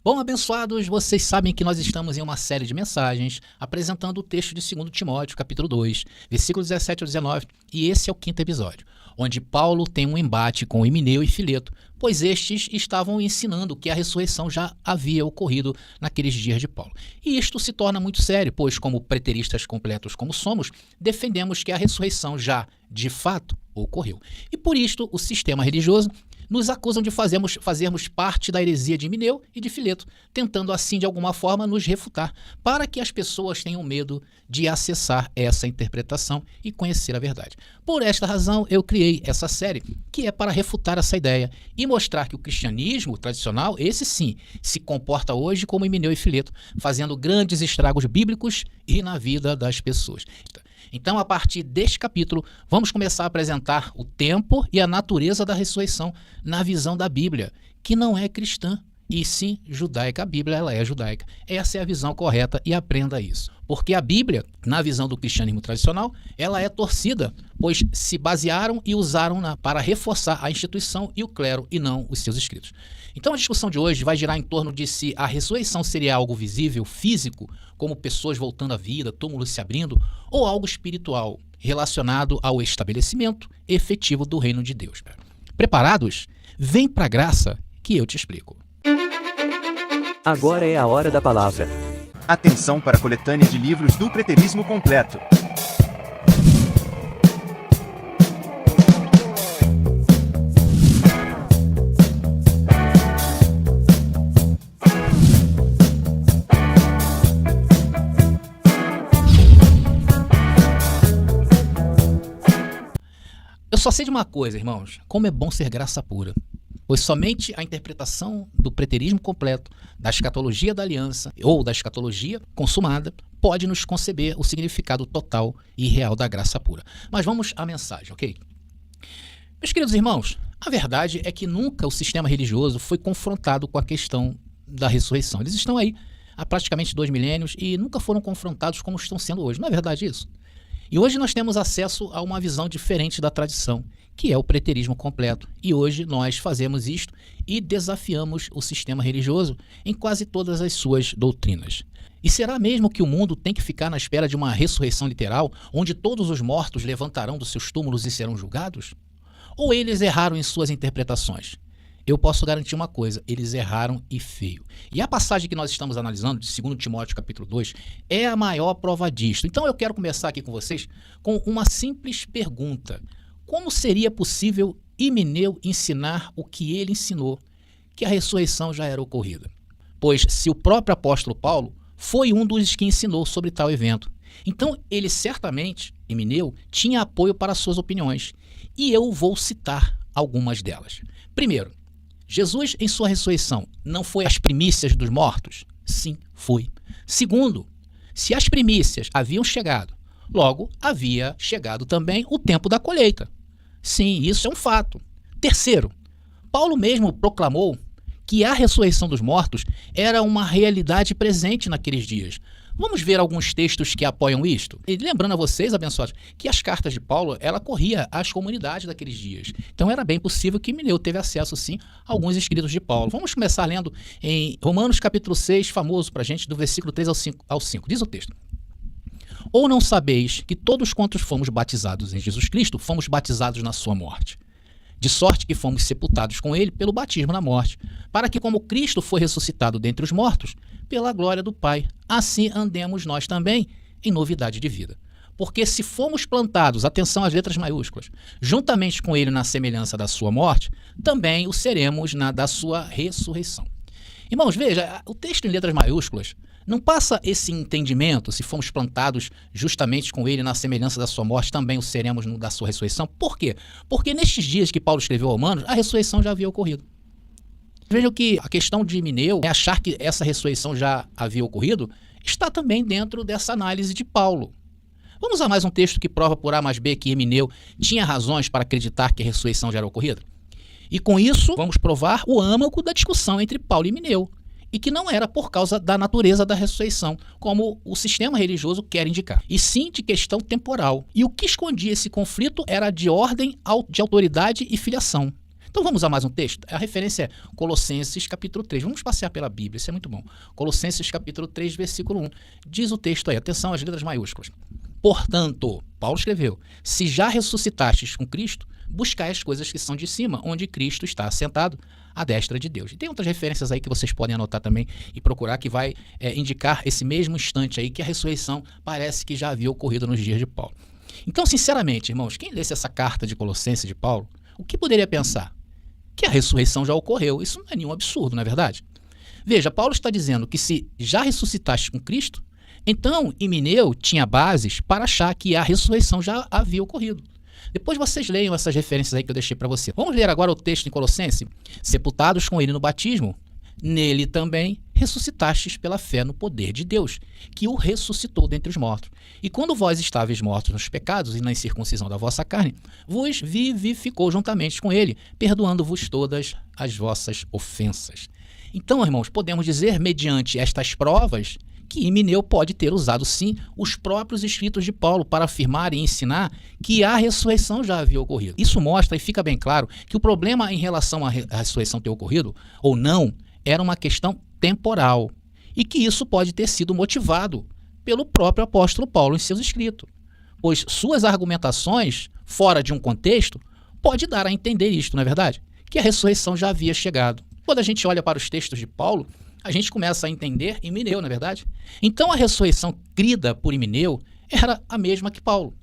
Bom, abençoados, vocês sabem que nós estamos em uma série de mensagens apresentando o texto de 2 Timóteo, capítulo 2, versículos 17 ao 19, e esse é o 5º episódio, onde Paulo tem um embate com Himeneu e Fileto, pois estes estavam ensinando que a ressurreição já havia ocorrido naqueles dias de Paulo. E isto se torna muito sério, pois como preteristas completos como somos, defendemos que a ressurreição já, de fato, ocorreu. E por isto, o sistema religioso nos acusam de fazermos parte da heresia de Himeneu e de Fileto, tentando assim de alguma forma nos refutar, para que as pessoas tenham medo de acessar essa interpretação e conhecer a verdade. Por esta razão, eu criei essa série, que é para refutar essa ideia e mostrar que o cristianismo tradicional, esse sim, se comporta hoje como Himeneu e Fileto, fazendo grandes estragos bíblicos e na vida das pessoas. Então, a partir deste capítulo, vamos começar a apresentar o tempo e a natureza da ressurreição na visão da Bíblia, que não é cristã, e sim judaica. A Bíblia ela é judaica. Essa é a visão correta e aprenda isso. Porque a Bíblia, na visão do cristianismo tradicional, ela é torcida, pois se basearam e usaram para reforçar a instituição e o clero e não os seus escritos. Então a discussão de hoje vai girar em torno de se a ressurreição seria algo visível, físico, como pessoas voltando à vida, túmulos se abrindo, ou algo espiritual, relacionado ao estabelecimento efetivo do reino de Deus. Preparados? Vem para a graça que eu te explico. Agora é a hora da palavra. Atenção para a coletânea de livros do Preterismo Completo. Eu só sei de uma coisa, irmãos, como é bom ser graça pura. Pois somente a interpretação do preterismo completo, da escatologia da aliança ou da escatologia consumada, pode nos conceber o significado total e real da graça pura. Mas vamos à mensagem, ok? Meus queridos irmãos, a verdade é que nunca o sistema religioso foi confrontado com a questão da ressurreição. Eles estão aí há praticamente 2 milênios e nunca foram confrontados como estão sendo hoje. Não é verdade isso? E hoje nós temos acesso a uma visão diferente da tradição, que é o preterismo completo. E hoje nós fazemos isto e desafiamos o sistema religioso em quase todas as suas doutrinas. E será mesmo que o mundo tem que ficar na espera de uma ressurreição literal, onde todos os mortos levantarão dos seus túmulos e serão julgados? Ou eles erraram em suas interpretações? Eu posso garantir uma coisa, eles erraram e feio. E a passagem que nós estamos analisando, de 2 Timóteo capítulo 2, é a maior prova disto. Então eu quero começar aqui com vocês com uma simples pergunta. Como seria possível Himeneu ensinar o que ele ensinou, que a ressurreição já era ocorrida? Pois se o próprio apóstolo Paulo foi um dos que ensinou sobre tal evento, então ele certamente, Himeneu, tinha apoio para suas opiniões. E eu vou citar algumas delas. Primeiro, Jesus, em sua ressurreição, não foi as primícias dos mortos? Sim, foi. Segundo, se as primícias haviam chegado, logo havia chegado também o tempo da colheita. Sim, isso é um fato. Terceiro, Paulo mesmo proclamou que a ressurreição dos mortos era uma realidade presente naqueles dias. Vamos ver alguns textos que apoiam isto? E lembrando a vocês, abençoados, que as cartas de Paulo, ela corria às comunidades daqueles dias. Então era bem possível que Himeneu teve acesso, sim, a alguns escritos de Paulo. Vamos começar lendo em Romanos capítulo 6, famoso para a gente, do versículo 3 ao 5. Diz o texto. Ou não sabeis que todos quantos fomos batizados em Jesus Cristo, fomos batizados na sua morte? De sorte que fomos sepultados com ele pelo batismo na morte, para que como Cristo foi ressuscitado dentre os mortos, pela glória do Pai, assim andemos nós também em novidade de vida. Porque se fomos plantados, atenção às letras maiúsculas, juntamente com ele na semelhança da sua morte, também o seremos na da sua ressurreição. Irmãos, veja, o texto em letras maiúsculas não passa esse entendimento, se fomos plantados justamente com ele na semelhança da sua morte, também o seremos no da sua ressurreição. Por quê? Porque nestes dias que Paulo escreveu aos Romanos, a ressurreição já havia ocorrido. Vejam que a questão de Himeneu, achar que essa ressurreição já havia ocorrido, está também dentro dessa análise de Paulo. Vamos a mais um texto que prova por A mais B que Himeneu tinha razões para acreditar que a ressurreição já era ocorrida. E com isso, vamos provar o âmago da discussão entre Paulo e Himeneu, e que não era por causa da natureza da ressurreição, como o sistema religioso quer indicar, e sim de questão temporal. E o que escondia esse conflito era de ordem de autoridade e filiação. Então vamos a mais um texto? A referência é Colossenses capítulo 3. Vamos passear pela Bíblia, isso é muito bom. Colossenses capítulo 3, versículo 1. Diz o texto aí, atenção às letras maiúsculas. Portanto, Paulo escreveu, se já ressuscitastes com Cristo, buscai as coisas que são de cima, onde Cristo está assentado à destra de Deus. E tem outras referências aí que vocês podem anotar também e procurar, que vai indicar esse mesmo instante aí que a ressurreição parece que já havia ocorrido nos dias de Paulo. Então, sinceramente, irmãos, quem lesse essa carta de Colossenses de Paulo, o que poderia pensar? Que a ressurreição já ocorreu. Isso não é nenhum absurdo, não é verdade? Veja, Paulo está dizendo que se já ressuscitaste com Cristo, então Himeneu tinha bases para achar que a ressurreição já havia ocorrido. Depois vocês leiam essas referências aí que eu deixei para você. Vamos ler agora o texto em Colossenses. Sepultados com ele no batismo, nele também ressuscitastes pela fé no poder de Deus, que o ressuscitou dentre os mortos. E quando vós estáveis mortos nos pecados e na incircuncisão da vossa carne, vos vivificou juntamente com ele, perdoando-vos todas as vossas ofensas. Então, irmãos, podemos dizer, mediante estas provas, que Himeneu pode ter usado, sim, os próprios escritos de Paulo para afirmar e ensinar que a ressurreição já havia ocorrido. Isso mostra e fica bem claro que o problema em relação à ressurreição ter ocorrido ou não era uma questão temporal e que isso pode ter sido motivado pelo próprio apóstolo Paulo em seus escritos, pois suas argumentações, fora de um contexto, pode dar a entender isto, não é verdade? Que a ressurreição já havia chegado. Quando a gente olha para os textos de Paulo, a gente começa a entender Himeneu, não é verdade? Então a ressurreição crida por Himeneu era a mesma que Paulo.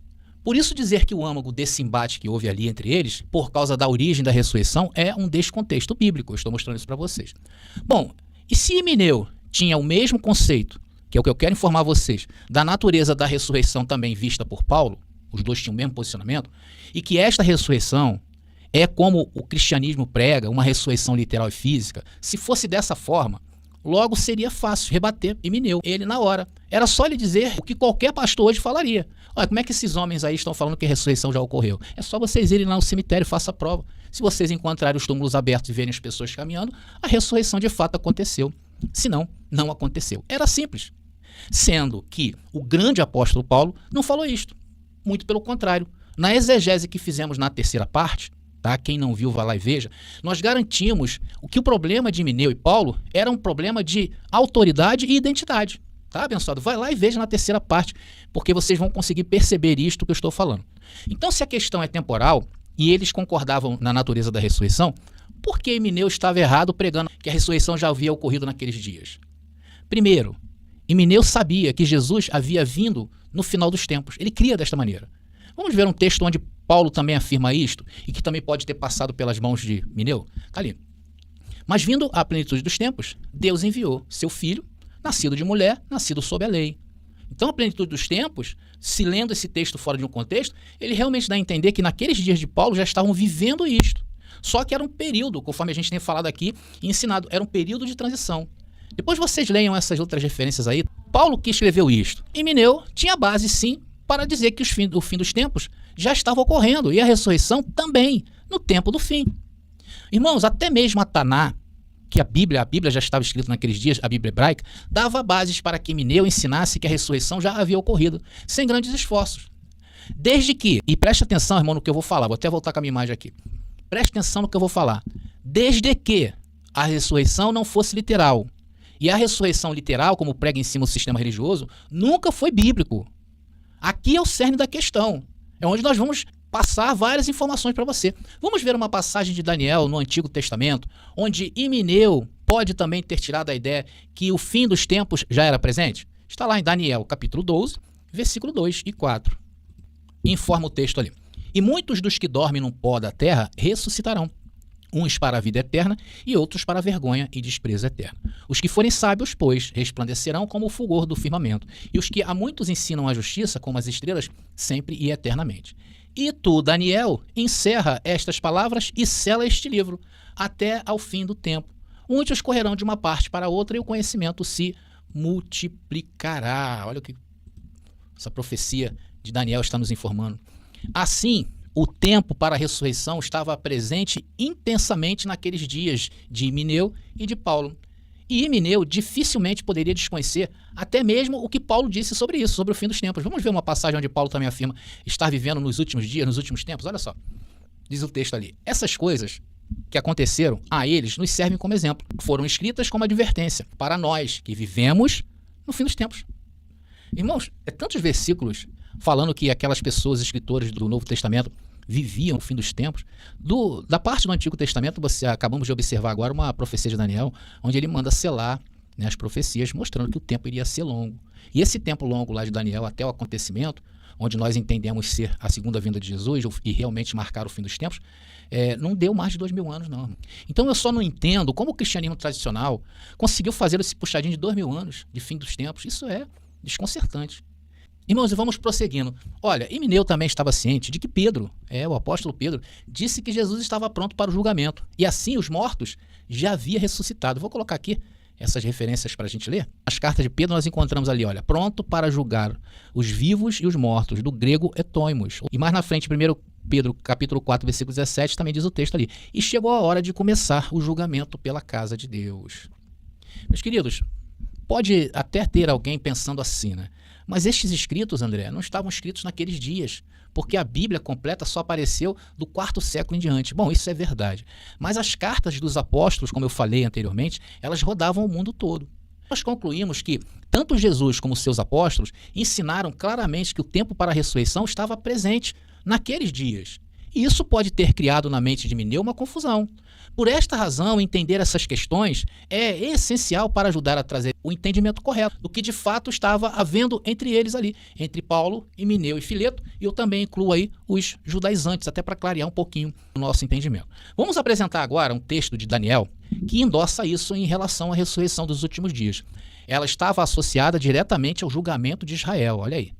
Por isso dizer que o âmago desse embate que houve ali entre eles, por causa da origem da ressurreição, é um descontexto bíblico. Eu estou mostrando isso para vocês. Bom, e se Himeneu tinha o mesmo conceito, que é o que eu quero informar vocês, da natureza da ressurreição também vista por Paulo, os dois tinham o mesmo posicionamento, e que esta ressurreição é como o cristianismo prega, uma ressurreição literal e física, se fosse dessa forma, logo seria fácil rebater Himeneu, ele na hora. Era só ele dizer o que qualquer pastor hoje falaria. Olha, como é que esses homens aí estão falando que a ressurreição já ocorreu? É só vocês irem lá no cemitério e façam a prova. Se vocês encontrarem os túmulos abertos e verem as pessoas caminhando, a ressurreição de fato aconteceu. Se não, não aconteceu. Era simples. Sendo que o grande apóstolo Paulo não falou isto. Muito pelo contrário. Na exegese que fizemos na terceira parte, tá? Quem não viu, vá lá e veja. Nós garantimos que o problema de Himeneu e Paulo era um problema de autoridade e identidade. Tá, abençoado? Vai lá e veja na terceira parte, porque vocês vão conseguir perceber isto que eu estou falando. Então, se a questão é temporal e eles concordavam na natureza da ressurreição, por que Himeneu estava errado pregando que a ressurreição já havia ocorrido naqueles dias? Primeiro, Himeneu sabia que Jesus havia vindo no final dos tempos. Ele cria desta maneira. Vamos ver um texto onde Paulo também afirma isto e que também pode ter passado pelas mãos de Himeneu. Está ali. Mas vindo à plenitude dos tempos, Deus enviou seu filho, nascido de mulher, nascido sob a lei. Então, a plenitude dos tempos, se lendo esse texto fora de um contexto, ele realmente dá a entender que naqueles dias de Paulo já estavam vivendo isto. Só que era um período, conforme a gente tem falado aqui e ensinado, era um período de transição. Depois vocês leiam essas outras referências aí. Paulo que escreveu isto. Himeneu tinha base, sim, para dizer que o fim dos tempos já estava ocorrendo e a ressurreição também, no tempo do fim. Irmãos, até mesmo a Taná, que a Bíblia já estava escrita naqueles dias, a Bíblia hebraica, dava bases para que Himeneu ensinasse que a ressurreição já havia ocorrido, sem grandes esforços. Desde que, e preste atenção, irmão, no que eu vou falar, vou até voltar com a minha imagem aqui. Preste atenção no que eu vou falar. Desde que a ressurreição não fosse literal, e a ressurreição literal, como prega em cima o sistema religioso, nunca foi bíblico. Aqui é o cerne da questão. É onde nós vamos passar várias informações para você. Vamos ver uma passagem de Daniel no Antigo Testamento, onde Himeneu pode também ter tirado a ideia que o fim dos tempos já era presente. Está lá em Daniel, capítulo 12, versículo 2 e 4. Informa o texto ali. E muitos dos que dormem no pó da terra ressuscitarão, uns para a vida eterna e outros para a vergonha e desprezo eterno. Os que forem sábios, pois, resplandecerão como o fulgor do firmamento, e os que a muitos ensinam a justiça, como as estrelas, sempre e eternamente. E tu, Daniel, encerra estas palavras e sela este livro, até ao fim do tempo. Muitos correrão de uma parte para outra e o conhecimento se multiplicará. Olha o que essa profecia de Daniel está nos informando. Assim, o tempo para a ressurreição estava presente intensamente naqueles dias de Himeneu e de Paulo. E Himeneu dificilmente poderia desconhecer até mesmo o que Paulo disse sobre isso, sobre o fim dos tempos. Vamos ver uma passagem onde Paulo também afirma estar vivendo nos últimos dias, nos últimos tempos. Olha só, diz o texto ali. Essas coisas que aconteceram a eles nos servem como exemplo. Foram escritas como advertência para nós que vivemos no fim dos tempos. Irmãos, tantos versículos falando que aquelas pessoas, escritores do Novo Testamento, viviam no fim dos tempos. Da parte do Antigo Testamento, acabamos de observar agora uma profecia de Daniel, onde ele manda selar, né, as profecias, mostrando que o tempo iria ser longo. E esse tempo longo lá de Daniel até o acontecimento, onde nós entendemos ser a segunda vinda de Jesus e realmente marcar o fim dos tempos, não deu mais de 2000 anos, não. Então eu só não entendo como o cristianismo tradicional conseguiu fazer esse puxadinho de 2000 anos de fim dos tempos. Isso é desconcertante. Irmãos, e vamos prosseguindo. Olha, Emineu também estava ciente de que Pedro, o apóstolo Pedro, disse que Jesus estava pronto para o julgamento. E assim os mortos já havia ressuscitado. Vou colocar aqui essas referências para a gente ler. As cartas de Pedro nós encontramos ali, olha, pronto para julgar os vivos e os mortos, do grego etoimos. E mais na frente, 1 Pedro capítulo 4, versículo 17, também diz o texto ali. E chegou a hora de começar o julgamento pela casa de Deus. Meus queridos, pode até ter alguém pensando assim, né? Mas estes escritos, André, não estavam escritos naqueles dias, porque a Bíblia completa só apareceu do 4º século em diante. Bom, isso é verdade. Mas as cartas dos apóstolos, como eu falei anteriormente, elas rodavam o mundo todo. Nós concluímos que tanto Jesus como seus apóstolos ensinaram claramente que o tempo para a ressurreição estava presente naqueles dias. E isso pode ter criado na mente de Emineu uma confusão. Por esta razão, entender essas questões é essencial para ajudar a trazer o entendimento correto do que de fato estava havendo entre eles ali, entre Paulo, Emineu e Fileto, e eu também incluo aí os judaizantes, até para clarear um pouquinho o nosso entendimento. Vamos apresentar agora um texto de Daniel que endossa isso em relação à ressurreição dos últimos dias. Ela estava associada diretamente ao julgamento de Israel, olha aí.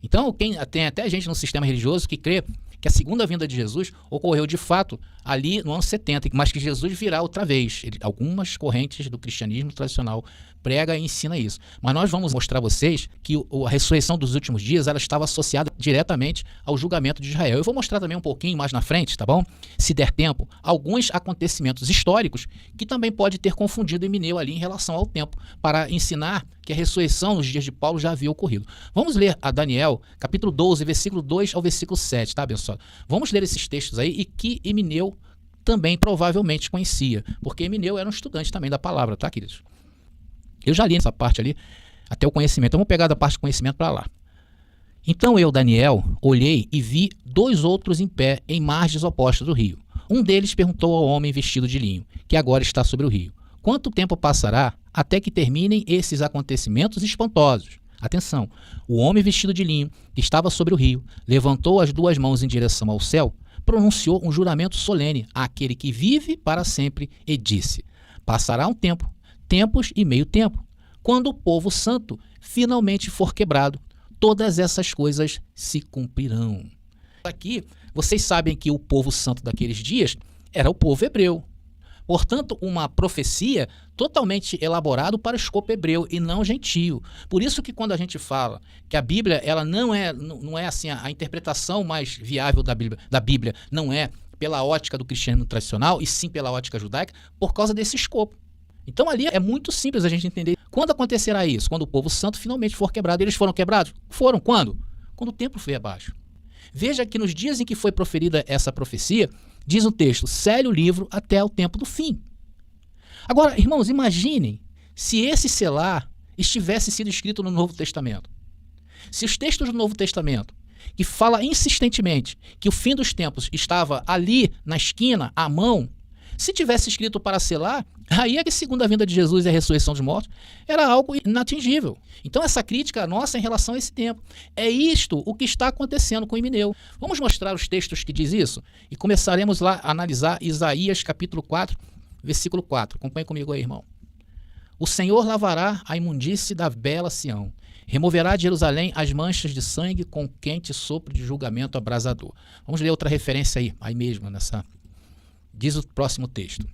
Então, tem até gente no sistema religioso que crê que a segunda vinda de Jesus ocorreu de fato ali no ano 70, mas que Jesus virá outra vez. Algumas correntes do cristianismo tradicional prega e ensina isso. Mas nós vamos mostrar a vocês que a ressurreição dos últimos dias ela estava associada diretamente ao julgamento de Israel. Eu vou mostrar também um pouquinho mais na frente, tá bom? Se der tempo, alguns acontecimentos históricos que também pode ter confundido Emineu ali em relação ao tempo, para ensinar que a ressurreição nos dias de Paulo já havia ocorrido. Vamos ler a Daniel, capítulo 12, versículo 2 ao versículo 7, tá, abençoado? Vamos ler esses textos aí e que Emineu também provavelmente conhecia, porque Emineu era um estudante também da palavra, tá, queridos? Eu já li essa parte ali, até o conhecimento. Vamos pegar da parte do conhecimento para lá. Então eu, Daniel, olhei e vi 2 outros em pé em margens opostas do rio. Um deles perguntou ao homem vestido de linho, que agora está sobre o rio: quanto tempo passará até que terminem esses acontecimentos espantosos? Atenção, o homem vestido de linho, que estava sobre o rio, levantou as 2 mãos em direção ao céu, pronunciou um juramento solene àquele que vive para sempre e disse: passará um tempo, tempos e meio tempo. Quando o povo santo finalmente for quebrado, todas essas coisas se cumprirão. Aqui, vocês sabem que o povo santo daqueles dias era o povo hebreu. Portanto, uma profecia totalmente elaborada para o escopo hebreu e não gentio. Por isso que quando a gente fala que a Bíblia ela não é assim a interpretação mais viável da Bíblia não é pela ótica do cristianismo tradicional e sim pela ótica judaica, por causa desse escopo. Então ali é muito simples a gente entender. Quando acontecerá isso? Quando o povo santo finalmente for quebrado. Eles foram quebrados? Foram. Quando? Quando o templo foi abaixo. Veja que nos dias em que foi proferida essa profecia, diz o texto: sele o livro até o tempo do fim. Agora, irmãos, imaginem se esse selar estivesse sido escrito no Novo Testamento. Se os textos do Novo Testamento, que fala insistentemente que o fim dos tempos estava ali na esquina, à mão, se tivesse escrito para selar, aí é que a segunda vinda de Jesus e a ressurreição dos mortos era algo inatingível. Então essa crítica nossa em relação a esse tempo. É isto o que está acontecendo com Emineu. Vamos mostrar os textos que diz isso? E começaremos lá a analisar Isaías capítulo 4, versículo 4. Acompanhe comigo aí, irmão. O Senhor lavará a imundície da bela Sião, removerá de Jerusalém as manchas de sangue com quente sopro de julgamento abrasador. Vamos ler outra referência aí mesmo nessa... Diz o próximo texto: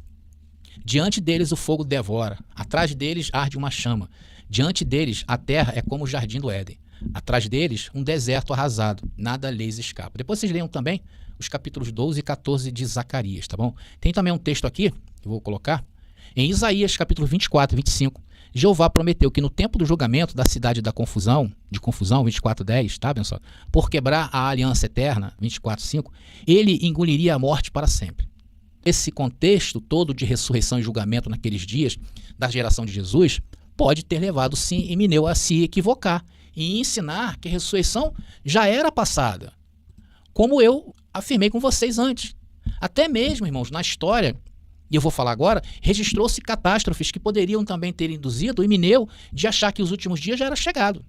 diante deles o fogo devora, atrás deles arde uma chama, diante deles a terra é como o jardim do Éden, atrás deles um deserto arrasado, nada lhes escapa. Depois vocês leiam também os capítulos 12 e 14 de Zacarias, tá bom? Tem também um texto aqui, eu vou colocar, em Isaías capítulo 24 e 25, Jeová prometeu que no tempo do julgamento da cidade da confusão, 24:10, tá, abençoado? Por quebrar a aliança eterna, 24:5, ele engoliria a morte para sempre. esse contexto todo de ressurreição e julgamento naqueles dias da geração de Jesus pode ter levado, sim, Emineu a se equivocar e ensinar que a ressurreição já era passada, como eu afirmei com vocês antes. Até mesmo, irmãos, na história, e eu vou falar agora, registrou-se catástrofes que poderiam também ter induzido Emineu de achar que os últimos dias já era chegado.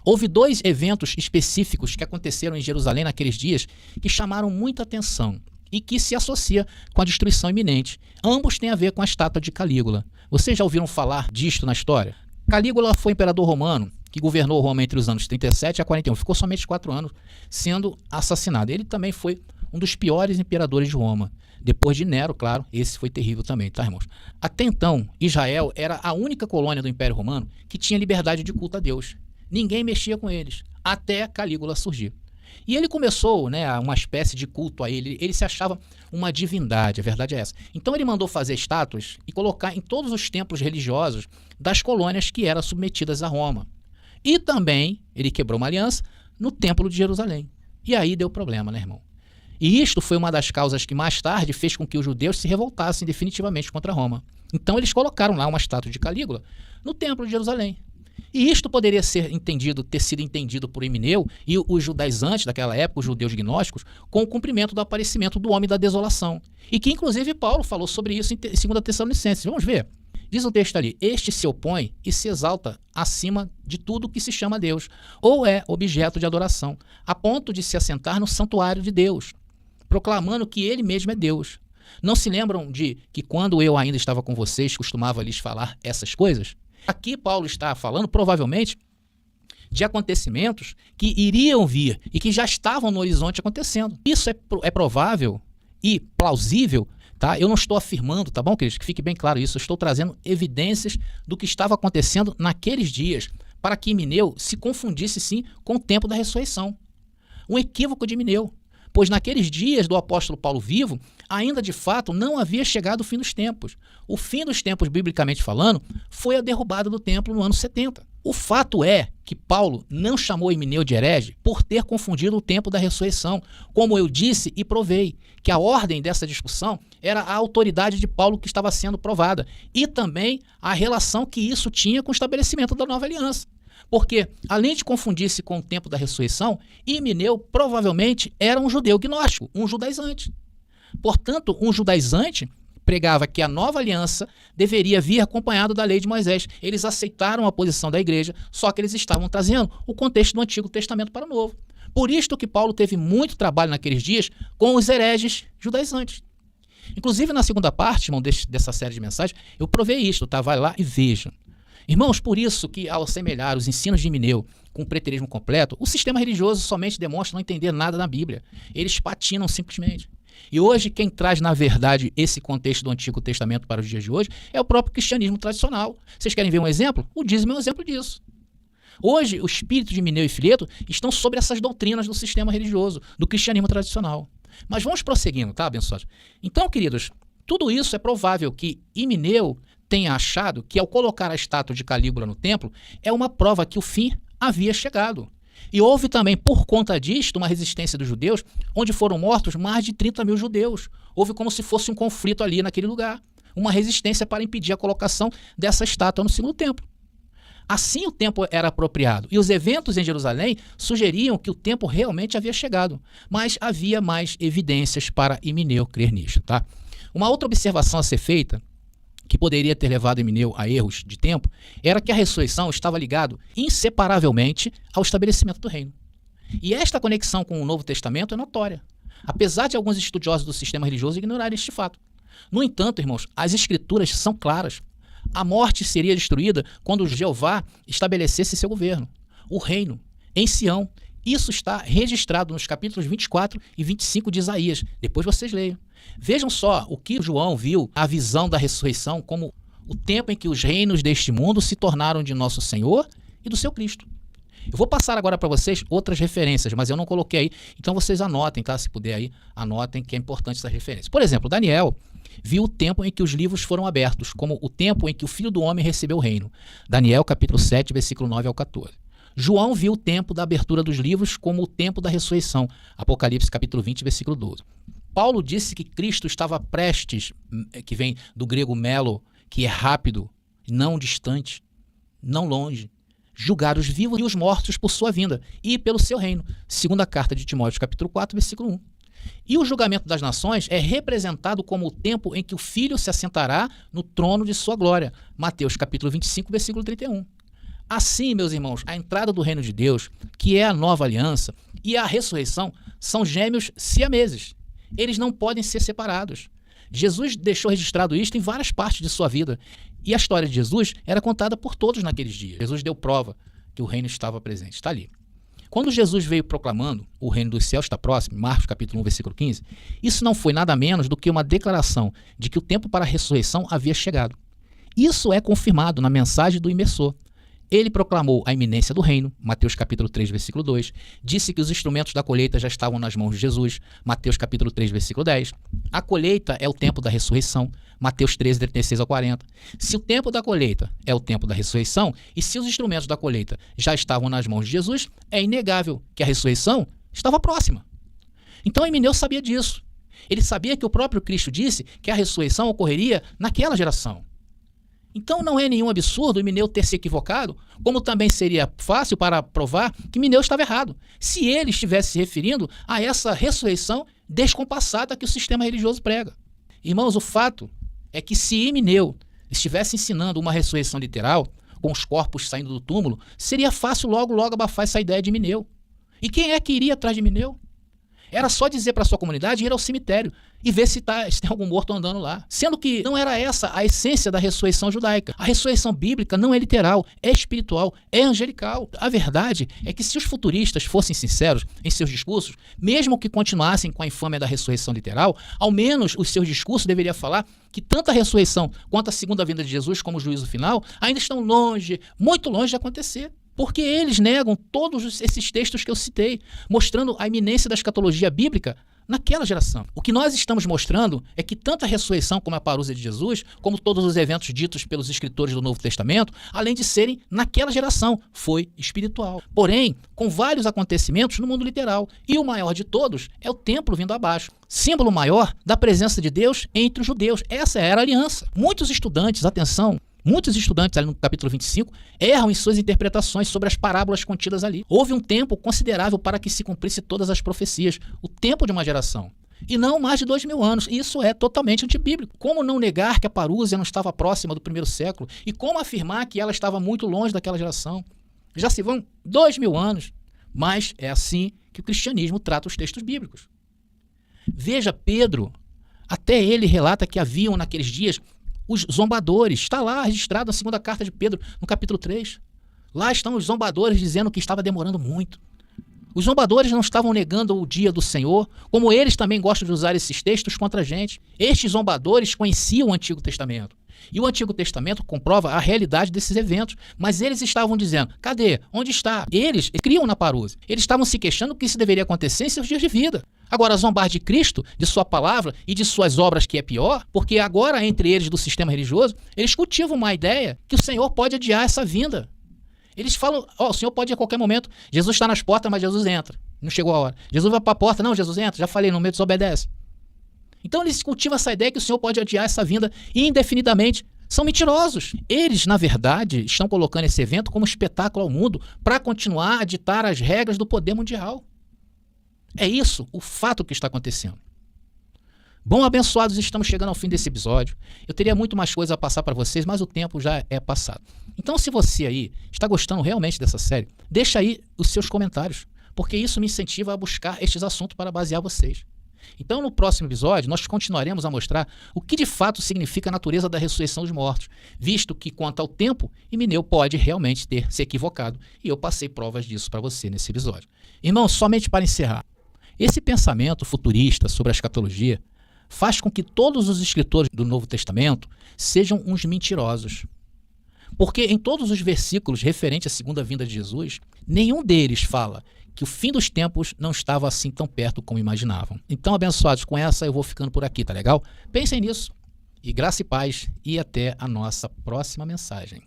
Houve 2 eventos específicos que aconteceram em Jerusalém naqueles dias que chamaram muita atenção e que se associa com a destruição iminente. Ambos têm a ver com a estátua de Calígula. Vocês já ouviram falar disto na história? Calígula foi imperador romano que governou Roma entre os anos 37 a 41. Ficou somente 4 anos sendo assassinado. Ele também foi um dos piores imperadores de Roma. Depois de Nero, claro, esse foi terrível também, tá, irmãos? Até então, Israel era a única colônia do Império Romano que tinha liberdade de culto a Deus. Ninguém mexia com eles, até Calígula surgir. E ele começou, né, uma espécie de culto a ele. Ele se achava uma divindade, a verdade é essa. Então ele mandou fazer estátuas e colocar em todos os templos religiosos das colônias que eram submetidas a Roma. E também ele quebrou uma aliança no Templo de Jerusalém. E aí deu problema, né, irmão? E isto foi uma das causas que mais tarde fez com que os judeus se revoltassem definitivamente contra Roma. Então eles colocaram lá uma estátua de Calígula no Templo de Jerusalém. E isto poderia ter sido entendido por Emineu e os judaizantes daquela época, os judeus gnósticos, com o cumprimento do aparecimento do homem da desolação. E que inclusive Paulo falou sobre isso em 2 Tessalonicenses. Vamos ver. Diz o texto ali: este se opõe e se exalta acima de tudo que se chama Deus, ou é objeto de adoração, a ponto de se assentar no santuário de Deus, proclamando que ele mesmo é Deus. Não se lembram de que quando eu ainda estava com vocês, costumava lhes falar essas coisas? Aqui Paulo está falando, provavelmente, de acontecimentos que iriam vir e que já estavam no horizonte acontecendo. Isso é provável e plausível, tá? Eu não estou afirmando, tá bom, queridos? Que fique bem claro isso. Eu estou trazendo evidências do que estava acontecendo naqueles dias para que Emineu se confundisse, sim, com o tempo da ressurreição. Um equívoco de Emineu. Pois naqueles dias do apóstolo Paulo vivo, ainda de fato não havia chegado o fim dos tempos. O fim dos tempos, biblicamente falando, foi a derrubada do templo no ano 70. O fato é que Paulo não chamou Emineu de herege por ter confundido o tempo da ressurreição. Como eu disse e provei, que a ordem dessa discussão era a autoridade de Paulo que estava sendo provada e também a relação que isso tinha com o estabelecimento da nova aliança. Porque, além de confundir-se com o tempo da ressurreição, Emineu provavelmente era um judeu gnóstico, um judaizante. Portanto, um judaizante pregava que a nova aliança deveria vir acompanhado da lei de Moisés. Eles aceitaram a posição da igreja, só que eles estavam trazendo o contexto do Antigo Testamento para o Novo. Por isto que Paulo teve muito trabalho naqueles dias com os hereges judaizantes. Inclusive, na segunda parte, irmão, dessa série de mensagens, eu provei isto, tá? Vai lá e veja. Irmãos, por isso que ao assemelhar os ensinos de Emineu com o preterismo completo, o sistema religioso somente demonstra não entender nada na Bíblia. Eles patinam simplesmente. E hoje quem traz, na verdade, esse contexto do Antigo Testamento para os dias de hoje é o próprio cristianismo tradicional. Vocês querem ver um exemplo? O dízimo é um exemplo disso. Hoje, o espírito de Emineu e Fileto estão sobre essas doutrinas do sistema religioso, do cristianismo tradicional. Mas vamos prosseguindo, tá, abençoados? Então, queridos, tudo isso é provável que Emineu tenha achado que, ao colocar a estátua de Calígula no templo, é uma prova que o fim havia chegado. E houve também, por conta disto, uma resistência dos judeus, onde foram mortos mais de 30 mil judeus. Houve como se fosse um conflito ali naquele lugar. Uma resistência para impedir a colocação dessa estátua no segundo templo. Assim o tempo era apropriado. E os eventos em Jerusalém sugeriam que o tempo realmente havia chegado. Mas havia mais evidências para Emineu crer nisto, tá? Uma outra observação a ser feita, que poderia ter levado Emineu a erros de tempo, era que a ressurreição estava ligado inseparavelmente ao estabelecimento do reino. E esta conexão com o Novo Testamento é notória, apesar de alguns estudiosos do sistema religioso ignorarem este fato. No entanto, irmãos, as escrituras são claras. A morte seria destruída quando Jeová estabelecesse seu governo, o reino, em Sião. Isso está registrado nos capítulos 24 e 25 de Isaías. Depois vocês leiam. Vejam só o que João viu, a visão da ressurreição, como o tempo em que os reinos deste mundo se tornaram de nosso Senhor e do seu Cristo. Eu vou passar agora para vocês outras referências, mas eu não coloquei aí, então vocês anotem, tá? Se puder aí, anotem que é importante essa referência. Por exemplo, Daniel viu o tempo em que os livros foram abertos, como o tempo em que o Filho do Homem recebeu o reino. Daniel capítulo 7, versículo 9 ao 14. João viu o tempo da abertura dos livros como o tempo da ressurreição. Apocalipse capítulo 20, versículo 12. Paulo disse que Cristo estava prestes, que vem do grego melo, que é rápido, não distante, não longe, julgar os vivos e os mortos por sua vinda e pelo seu reino. Segunda carta de Timóteo, capítulo 4, versículo 1. E o julgamento das nações é representado como o tempo em que o Filho se assentará no trono de sua glória. Mateus capítulo 25, versículo 31. Assim, meus irmãos, a entrada do reino de Deus, que é a nova aliança, e a ressurreição são gêmeos siameses. Eles não podem ser separados. Jesus deixou registrado isto em várias partes de sua vida. E a história de Jesus era contada por todos naqueles dias. Jesus deu prova que o reino estava presente. Está ali. Quando Jesus veio proclamando o reino dos céus está próximo, Marcos capítulo 1, versículo 15, isso não foi nada menos do que uma declaração de que o tempo para a ressurreição havia chegado. Isso é confirmado na mensagem do imersor. Ele proclamou a iminência do reino, Mateus capítulo 3, versículo 2, disse que os instrumentos da colheita já estavam nas mãos de Jesus, Mateus capítulo 3, versículo 10. A colheita é o tempo da ressurreição, Mateus 13, 36 ao 40. Se o tempo da colheita é o tempo da ressurreição, e se os instrumentos da colheita já estavam nas mãos de Jesus, é inegável que a ressurreição estava próxima. Então Emineu sabia disso. Ele sabia que o próprio Cristo disse que a ressurreição ocorreria naquela geração. Então não é nenhum absurdo Emineu ter se equivocado, como também seria fácil para provar que Emineu estava errado, se ele estivesse se referindo a essa ressurreição descompassada que o sistema religioso prega. Irmãos, o fato é que se Emineu estivesse ensinando uma ressurreição literal, com os corpos saindo do túmulo, seria fácil logo abafar essa ideia de Emineu. E quem é que iria atrás de Emineu? Era só dizer para a sua comunidade ir ao cemitério e ver se tem algum morto andando lá. Sendo que não era essa a essência da ressurreição judaica. A ressurreição bíblica não é literal, é espiritual, é angelical. A verdade é que se os futuristas fossem sinceros em seus discursos, mesmo que continuassem com a infâmia da ressurreição literal, ao menos os seus discursos deveriam falar que tanto a ressurreição quanto a segunda vinda de Jesus como o juízo final ainda estão longe, muito longe de acontecer. Porque eles negam todos esses textos que eu citei, mostrando a iminência da escatologia bíblica naquela geração. O que nós estamos mostrando é que tanto a ressurreição como a parúzia de Jesus, como todos os eventos ditos pelos escritores do Novo Testamento, além de serem naquela geração, foi espiritual. Porém, com vários acontecimentos no mundo literal. E o maior de todos é o templo vindo abaixo. Símbolo maior da presença de Deus entre os judeus. Essa era a aliança. Muitos estudantes, atenção, muitos estudantes, ali no capítulo 25, erram em suas interpretações sobre as parábolas contidas ali. Houve um tempo considerável para que se cumprisse todas as profecias, o tempo de uma geração, e não mais de 2000 anos. Isso é totalmente antibíblico. Como não negar que a parúzia não estava próxima do primeiro século? E como afirmar que ela estava muito longe daquela geração? Já se vão 2000 anos, mas é assim que o cristianismo trata os textos bíblicos. Veja, Pedro, até ele relata que haviam naqueles dias os zombadores. Está lá registrado na segunda carta de Pedro, no capítulo 3. Lá estão os zombadores dizendo que estava demorando muito. Os zombadores não estavam negando o dia do Senhor, como eles também gostam de usar esses textos contra a gente. Estes zombadores conheciam o Antigo Testamento. E o Antigo Testamento comprova a realidade desses eventos. Mas eles estavam dizendo, cadê? Onde está? Eles criam na parúzia. Eles estavam se queixando que isso deveria acontecer em seus dias de vida. Agora, zombar de Cristo, de sua palavra e de suas obras, que é pior, porque agora, entre eles do sistema religioso, eles cultivam uma ideia que o Senhor pode adiar essa vinda. Eles falam, o Senhor pode ir a qualquer momento, Jesus está nas portas, mas Jesus entra. Não chegou a hora. Jesus vai para a porta, não, Jesus entra, já falei, no meio desobedece. Então eles cultivam essa ideia que o Senhor pode adiar essa vinda indefinidamente. São mentirosos. Eles, na verdade, estão colocando esse evento como espetáculo ao mundo para continuar a ditar as regras do poder mundial. É isso, o fato que está acontecendo. Bom, abençoados, estamos chegando ao fim desse episódio. Eu teria muito mais coisa a passar para vocês, mas o tempo já é passado. Então, se você aí está gostando realmente dessa série, deixa aí os seus comentários, porque isso me incentiva a buscar estes assuntos para basear vocês. Então, no próximo episódio, nós continuaremos a mostrar o que de fato significa a natureza da ressurreição dos mortos, visto que, quanto ao tempo, Emineu pode realmente ter se equivocado, e eu passei provas disso para você nesse episódio. Irmãos, somente para encerrar, esse pensamento futurista sobre a escatologia faz com que todos os escritores do Novo Testamento sejam uns mentirosos. Porque em todos os versículos referentes à segunda vinda de Jesus, nenhum deles fala que o fim dos tempos não estava assim tão perto como imaginavam. Então, abençoados, com essa eu vou ficando por aqui, tá legal? Pensem nisso. E graça e paz, e até a nossa próxima mensagem.